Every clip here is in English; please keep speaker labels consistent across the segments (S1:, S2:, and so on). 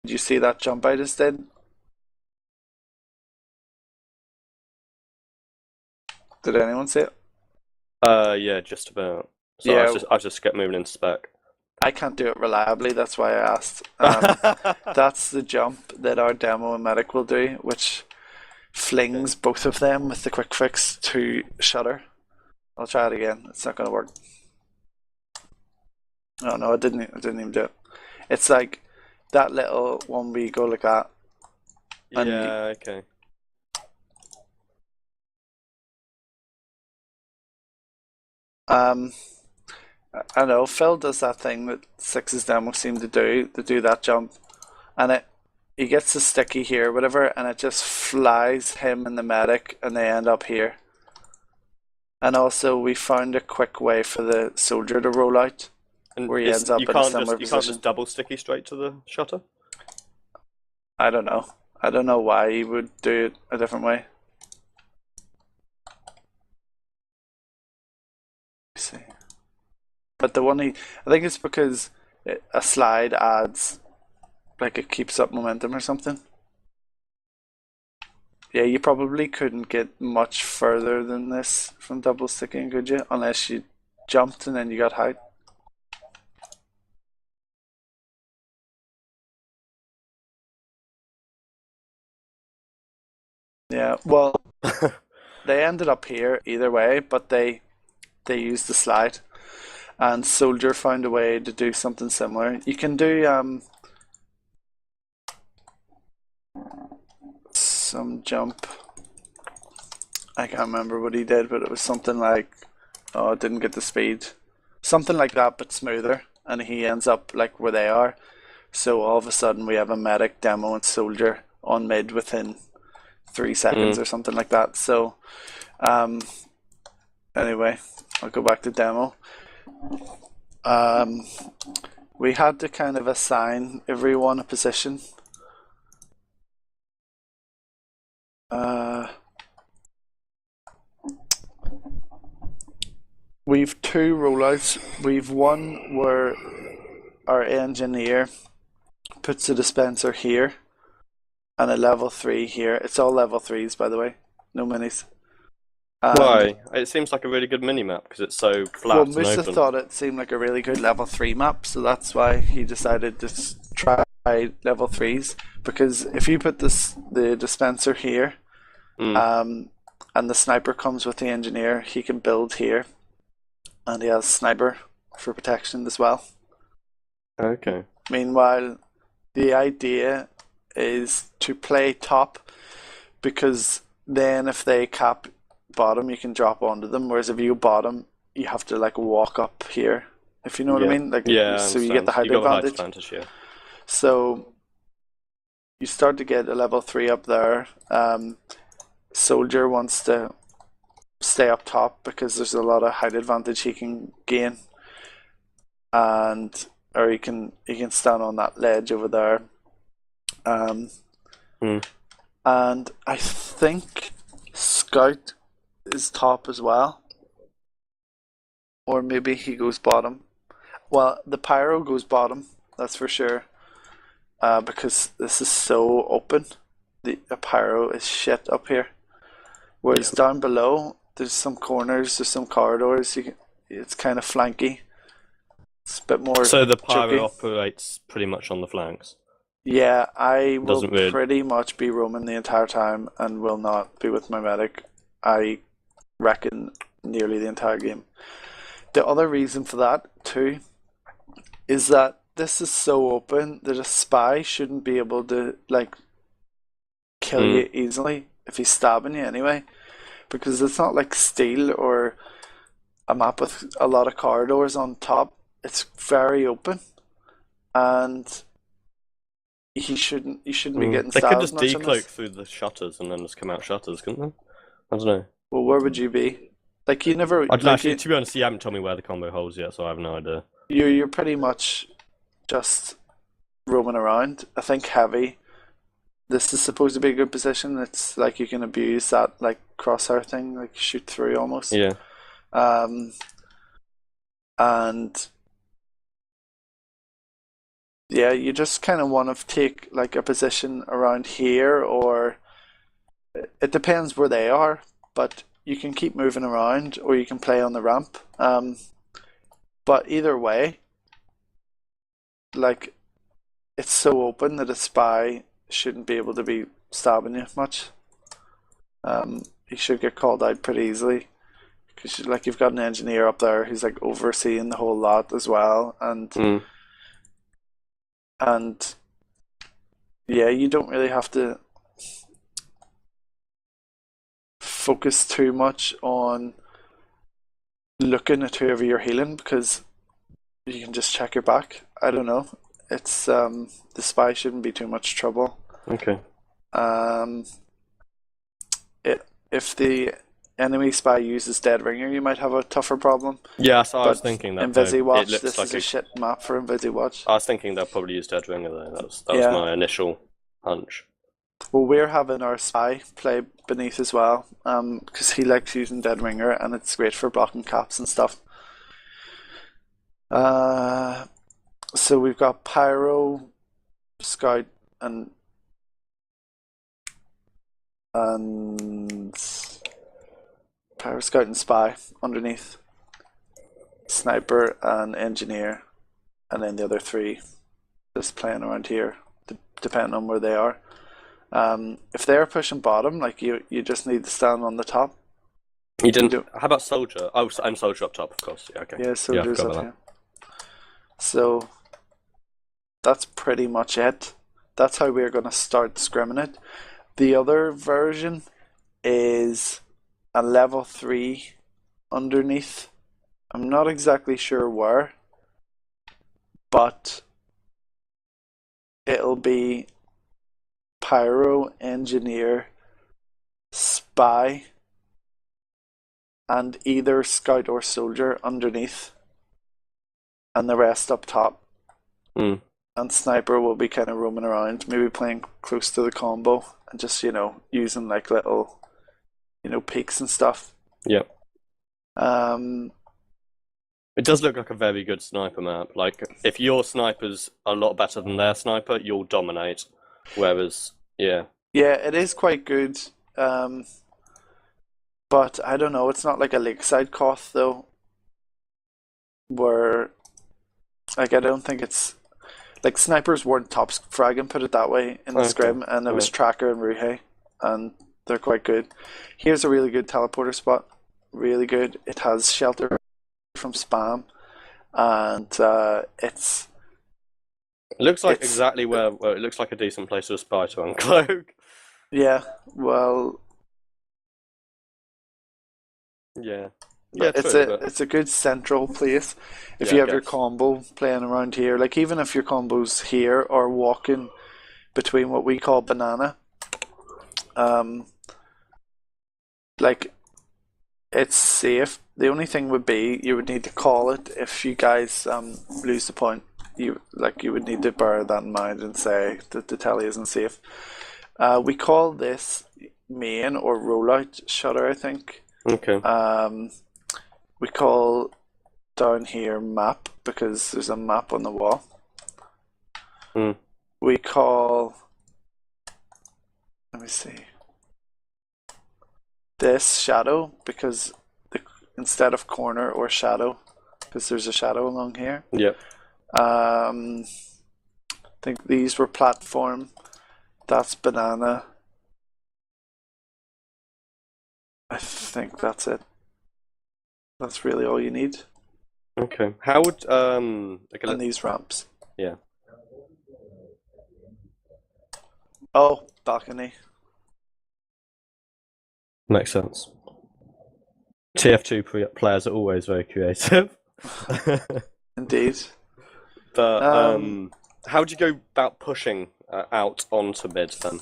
S1: Did you see that jump I just did? Did anyone see it?
S2: Yeah, just about. So
S1: Yeah,
S2: I was just kept moving into spec.
S1: I can't do it reliably. That's why I asked. That's the jump that our demo and medic will do, which
S2: Okay.
S1: flings both of them with the quick fix to shutter. I'll try it again. It's not going to work. Oh no, it didn't. It didn't even do it. It's like that little one we go like that, and you,
S2: Yeah, okay.
S1: um, I know Phil does that thing that Six's demo seem to do that jump, and it he gets the sticky here, whatever, and it just flies him and the medic, and they end up here. And also, we found a quick way for the soldier to roll out,
S2: And
S1: where he ends up in a similar
S2: you can't
S1: position.
S2: just double sticky straight to the shutter?
S1: I don't know. I don't know why he would do it a different way. Let's see. But the one I think it's because a slide adds, like it keeps up momentum or something. Yeah, you probably couldn't get much further than this from double sticking, could you? Unless you jumped and then you got height. Yeah, well, they ended up here either way, but they used the slide, and Soldier found a way to do something similar. You can do some jump. I can't remember what he did, but it was something like, oh, it didn't get the speed, something like that, but smoother, and he ends up like where they are. So all of a sudden we have a medic, demo, and soldier on mid within 3 seconds
S2: Mm.
S1: or something like that. So um, anyway, I'll go back to demo. Um, we had to kind of assign everyone a position. Uh, we've two rollouts. We've one where our engineer puts the dispenser here and a level 3 here. It's all level 3s, by the way, no minis. And
S2: Why? It seems like a really good mini map because it's so
S1: well,
S2: flat and
S1: Musa
S2: open.
S1: thought it seemed like a really good level 3 map, so that's why he decided to try level 3s. Because if you put the dispenser here,
S2: Mm.
S1: um, and the sniper comes with the engineer, he can build here, and he has sniper for protection as well.
S2: Okay.
S1: Meanwhile, the idea is to play top, because then if they cap bottom, you can drop onto them. Whereas if you bottom, you have to like walk up here, if you know what I
S2: Yeah.
S1: mean. Like
S2: Yeah, I
S1: so, you get the
S2: understand. You
S1: height
S2: got the height
S1: advantage.
S2: advantage here.
S1: So you start to get a level 3 up there. Soldier wants to stay up top because there's a lot of height advantage he can gain, and or he can stand on that ledge over there. Um,
S2: Mm.
S1: and I think Scout is top as well, or maybe he goes bottom. Well, the Pyro goes bottom, that's for sure, because this is so open. The Pyro is shit up here.
S2: Yeah.
S1: Whereas down below, there's some corners, there's some corridors. It's kind of flanky. It's a bit more
S2: So the pyro
S1: jokey.
S2: operates pretty much on the flanks.
S1: Yeah, I will
S2: Doesn't really.
S1: pretty much be roaming the entire time and will not be with my medic. I reckon nearly the entire game. The other reason for that too is that this is so open that a spy shouldn't be able to like kill
S2: Mm.
S1: you easily if he's stabbing you anyway, because it's not like steel or a map with a lot of corridors on top. It's very open, and you shouldn't be
S2: Mm.
S1: getting
S2: They could
S1: stabbed as
S2: just
S1: much on
S2: decloak
S1: this.
S2: through the shutters and then just come out shutters, couldn't they? I don't know.
S1: Well, where would you be? Like you never
S2: I don't
S1: like
S2: actually. To be honest, you haven't told me where the combo holes yet, so I have no idea.
S1: you're pretty much just roaming around. I think heavy. This is supposed to be a good position. It's like you can abuse that like crosshair thing, like shoot through almost.
S2: Yeah.
S1: Um, and Yeah, you just kind of want to take like a position around here, or it depends where they are, but you can keep moving around or you can play on the ramp. But either way, like it's so open that a spy shouldn't be able to be stabbing you much. You should get called out pretty easily because like you've got an engineer up there who's like overseeing the whole lot as well,
S2: Mm.
S1: and yeah, you don't really have to focus too much on looking at whoever you're healing because you can just check your back. I don't know. It's the spy shouldn't be too much trouble.
S2: Okay.
S1: Um, if the enemy spy uses Dead Ringer, you might have a tougher problem.
S2: Yeah, so I was
S1: But
S2: thinking that
S1: in
S2: though. It
S1: VisiWatch,
S2: looks
S1: this
S2: like
S1: is a shit map for VisiWatch.
S2: I was thinking they'll probably use Dead Ringer though. That was
S1: Yeah.
S2: my initial hunch.
S1: Well, we're having our spy play Beneath as well, because he likes using Dead Ringer and it's great for blocking caps and stuff. So we've got Pyro, Scout, and Pyro, Scout, and Spy underneath. Sniper and Engineer, and then the other three just playing around here, depending on where they are. If they're pushing bottom, like you just need to stand on the top.
S2: You didn't.
S1: don't-
S2: How about Soldier? Oh, and Soldier up top, of course. Yeah, okay.
S1: Yeah, soldiers
S2: I
S1: up
S2: forgot
S1: here. So that's pretty much it. That's how we're going to start scrimming it. The other version is a level 3 underneath. I'm not exactly sure where, but it'll be Pyro, Engineer, Spy, and either Scout or Soldier underneath, and the rest up top.
S2: Mm.
S1: And Sniper will be kind of roaming around, maybe playing close to the combo and just, using like little, peaks and stuff.
S2: Yeah.
S1: Um,
S2: It does look like a very good sniper map. Like, if your sniper's a lot better than their sniper, you'll dominate. Whereas, yeah.
S1: yeah, it is quite good. But I don't know, it's not like a Lakeside Koth though, where like I don't think it's like snipers weren't top fragging, put it that way, in the
S2: Okay.
S1: scrim, and it was Tracker and Ruhe, and they're quite good. Here's a really good teleporter spot, really good. It has shelter from spam, and
S2: It looks like
S1: it's-
S2: exactly where it looks like a decent place to spy to uncloak.
S1: yeah, well,
S2: Yeah. Yeah,
S1: it's
S2: true,
S1: a
S2: but
S1: it's a good central place if
S2: yeah,
S1: you
S2: I
S1: have your
S2: guess.
S1: combo playing around here. Like even if your combo's here or walking between what we call banana, like it's safe. The only thing would be you would need to call it if you guys lose the point. You would need to bear that in mind and say that the telly isn't safe. We call this main or rollout shutter, I think.
S2: Okay.
S1: We call down here map because there's a map on the wall.
S2: Mm.
S1: We call, let me see, this shadow because instead of corner or shadow, because there's a shadow along here.
S2: Yep.
S1: I think these were platform. That's banana. I think that's it. That's really all you need.
S2: Okay. How would like
S1: And these ramps.
S2: yeah.
S1: Oh, balcony.
S2: Makes sense. TF2 players are always very creative.
S1: Indeed.
S2: But how would you go about pushing out onto mid then?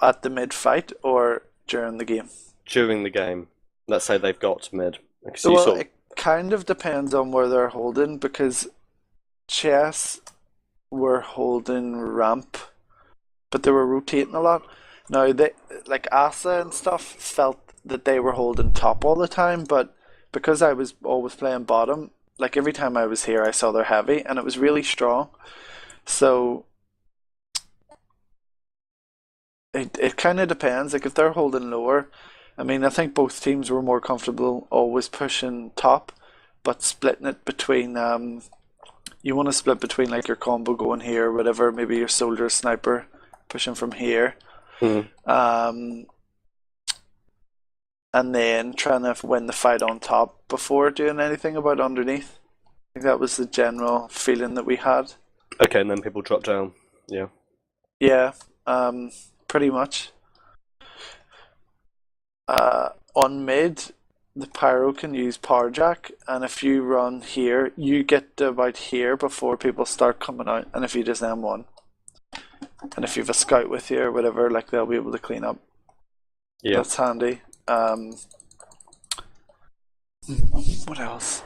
S1: At the mid fight or during the game?
S2: During the game, let's say they've got mid.
S1: Well, it kind of depends on where they're holding because chess were holding ramp, but they were rotating a lot. Now they like Asa and stuff felt that they were holding top all the time, but because I was always playing bottom, like every time I was here, I saw their heavy, and it was really strong. So it kind of depends. Like if they're holding lower, I mean, I think both teams were more comfortable always pushing top, but splitting it between you want to split between like your combo going here, or whatever, maybe your soldier sniper pushing from here,
S2: Mhm.
S1: and then trying to win the fight on top before doing anything about underneath. I think that was the general feeling that we had.
S2: Okay, and then people drop down. Yeah.
S1: Yeah, pretty much. On mid, the pyro can use power jack, and if you run here, you get to about here before people start coming out. And if you just M1, and if you have a scout with you or whatever, like they'll be able to clean up.
S2: Yeah.
S1: That's handy. What else?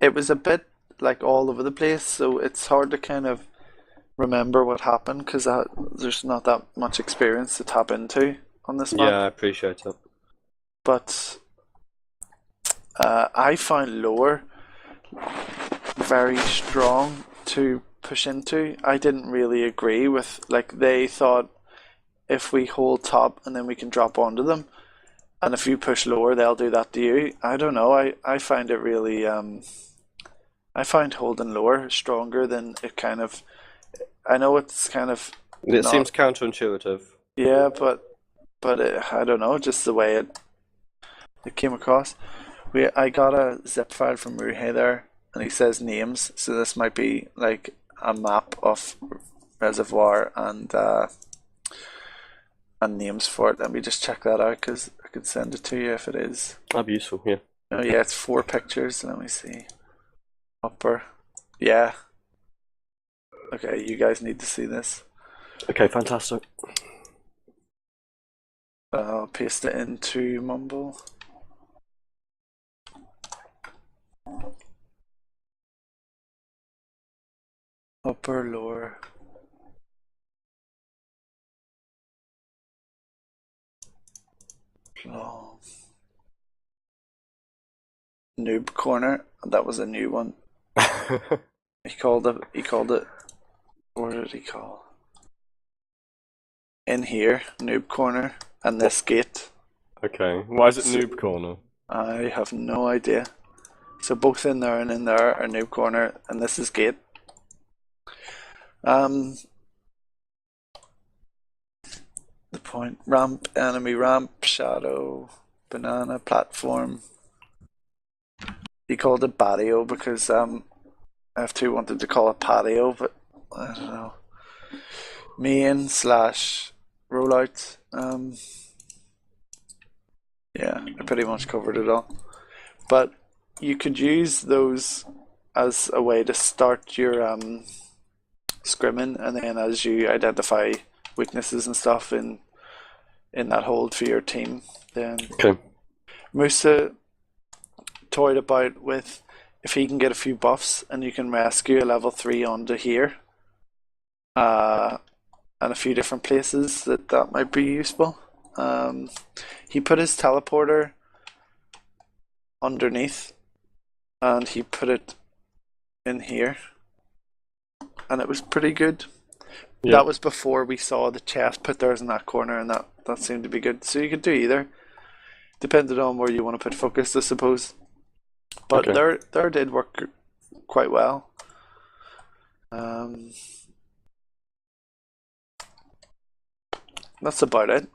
S1: It was a bit like all over the place, so it's hard to kind of remember what happened because there's not that much experience to tap into on this map.
S2: Yeah, I appreciate it.
S1: But I found lower very strong to push into. I didn't really agree with, like, they thought if we hold top and then we can drop onto them, and if you push lower, they'll do that to you. I don't know. I find it really. I find holding lower stronger than it kind of. I know it's kind of.
S2: It
S1: not,
S2: seems counterintuitive.
S1: Yeah, but I don't know. Just the way it came across. I got a zip file from Ruhe there, and he says names. So this might be like a map of Reservoir and names for it. Let me just check that out because I could send it to you if it is.
S2: That'd be useful, yeah.
S1: Oh yeah, it's 4 pictures. Let me see. Upper. Yeah. Okay, you guys need to see this.
S2: Okay, fantastic.
S1: I'll paste it into Mumble. Upper, lower. Long. Noob corner. That was a new one. He called it. What did he call? In here, noob corner, and this gate.
S2: Okay, why is it noob corner?
S1: I have no idea. So both in there and in there are noob corner, and this is gate. The point, ramp, enemy ramp, shadow, banana, platform. He called it patio because F2 wanted to call it patio, but I don't know. Main slash rollout. Yeah, I pretty much covered it all. But you could use those as a way to start your scrimming, and then as you identify weaknesses and stuff in that hold for your team, then
S2: Okay.
S1: Musa toyed about with if he can get a few buffs and you can rescue a level 3 onto here, and a few different places that might be useful. He put his teleporter underneath and he put it in here, and it was pretty good.
S2: Yeah.
S1: That was before we saw the chest put theirs in that corner, and that seemed to be good. So you could do either, depending on where you want to put focus, I suppose. But
S2: Okay.
S1: there did work quite well. That's about it.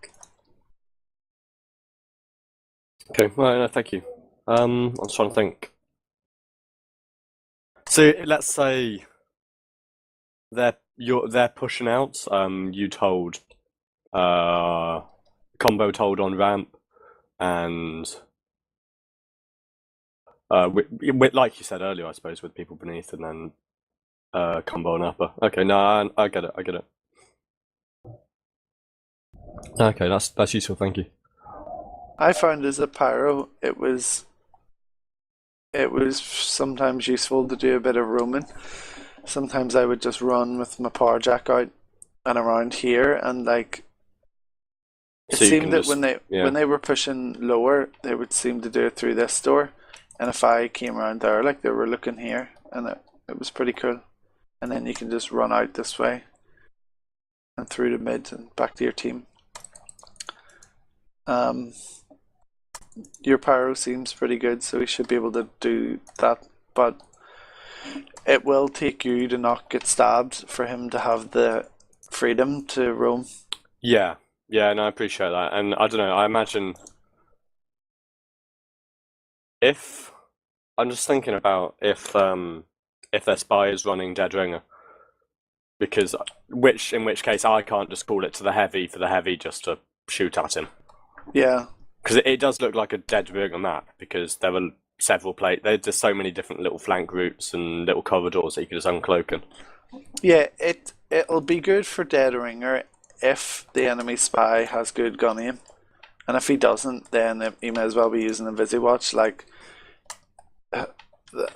S2: Okay, well, no, thank you. I'm trying to think. So let's say they're pushing out. You told, combo told on ramp, and like you said earlier, I suppose, with people beneath, and then combo and upper. Okay, no, I get it. I get it. Okay, that's useful. Thank you.
S1: I found as a pyro, it was sometimes useful to do a bit of roaming. Sometimes I would just run with my power jack out and around here, and like it
S2: So you
S1: seemed
S2: can
S1: that
S2: just
S1: when they were pushing lower, they would seem to do it through this door. And if I came around there, like they were looking here, and it was pretty cool. And then you can just run out this way and through the mid and back to your team. Your pyro seems pretty good, so we should be able to do that. But it will take you to not get stabbed for him to have the freedom to roam.
S2: Yeah, yeah, and I appreciate that. And I don't know, I imagine if I'm just thinking about if their spy is running Dead Ringer, because in which case I can't just call it to the heavy for the heavy just to shoot at him.
S1: Yeah,
S2: Because it does look like a Dead Ringer map, because there were there's just so many different little flank routes and little corridors that you could just uncloak in.
S1: yeah. It'll be good for Dead Ringer if the enemy spy has good gun aim, and if he doesn't, then he may as well be using a Visiwatch. Like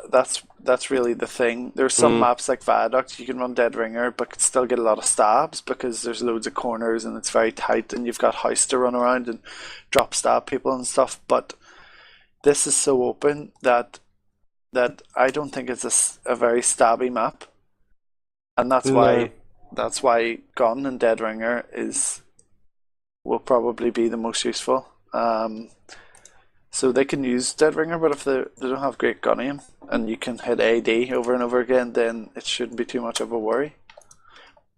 S1: that's really the thing. There's some maps like Viaduct you can run Dead Ringer, but could still get a lot of stabs because there's loads of corners and it's very tight, and you've got House to run around and drop stab people and stuff. But this is so open that I don't think it's a very stabby map, and that's why Gun and Dead Ringer will probably be the most useful. So they can use Dead Ringer, but if they don't have great gun aim and you can hit AD over and over again, then it shouldn't be too much of a worry.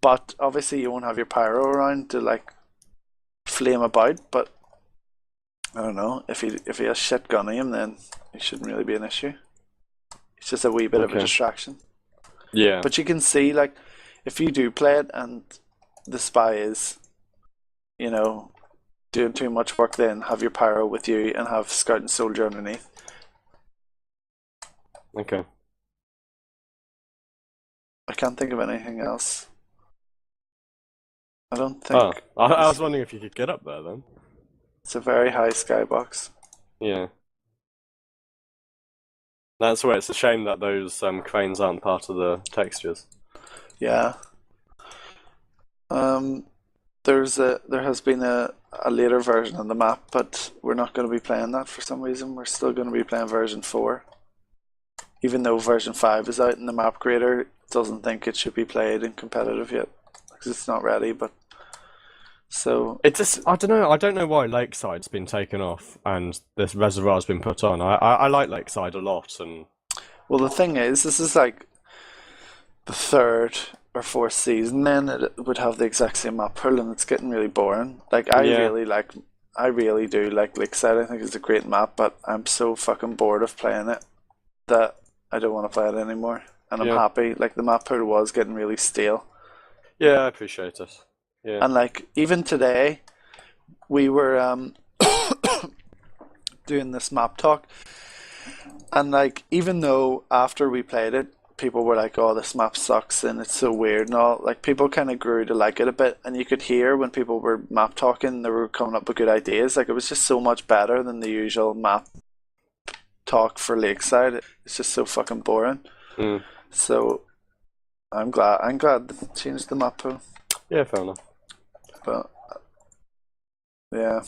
S1: But obviously you won't have your pyro around to like flame about. But I don't know, if he has shit gun aim, then it shouldn't really be an issue. It's just a wee bit of a distraction.
S2: Yeah.
S1: But you can see, like, if you do play it and the spy is, doing too much work, then have your pyro with you and have scout and soldier underneath.
S2: Okay.
S1: I can't think of anything else. I don't think.
S2: Oh, I was wondering if you could get up there then.
S1: It's a very high skybox.
S2: Yeah. That's where it's a shame that those cranes aren't part of the textures.
S1: Yeah. There has been a later version of the map, but we're not going to be playing that for some reason. We're still going to be playing version 4. Even though version 5 is out and the map creator doesn't think it should be played in competitive yet, because it's not ready. But so
S2: it just, I don't know why Lakeside's been taken off and this Reservoir's been put on. I like Lakeside a lot, and
S1: well, the thing is, this is like the third or fourth season, then it would have the exact same map pool, and it's getting really boring. Like I really do like Lakeside. I think it's a great map, but I'm so fucking bored of playing it that I don't want to play it anymore. And I'm happy. Like the map pool was getting really stale.
S2: Yeah, I appreciate it. Yeah.
S1: And like even today, we were doing this map talk, and like even though after we played it, people were like, "Oh, this map sucks and it's so weird," and all. Like people kind of grew to like it a bit, and you could hear when people were map talking, they were coming up with good ideas. Like it was just so much better than the usual map talk for Lakeside. It's just so fucking boring. So I'm glad they changed the map pool.
S2: Yeah, fair enough.
S1: But yeah.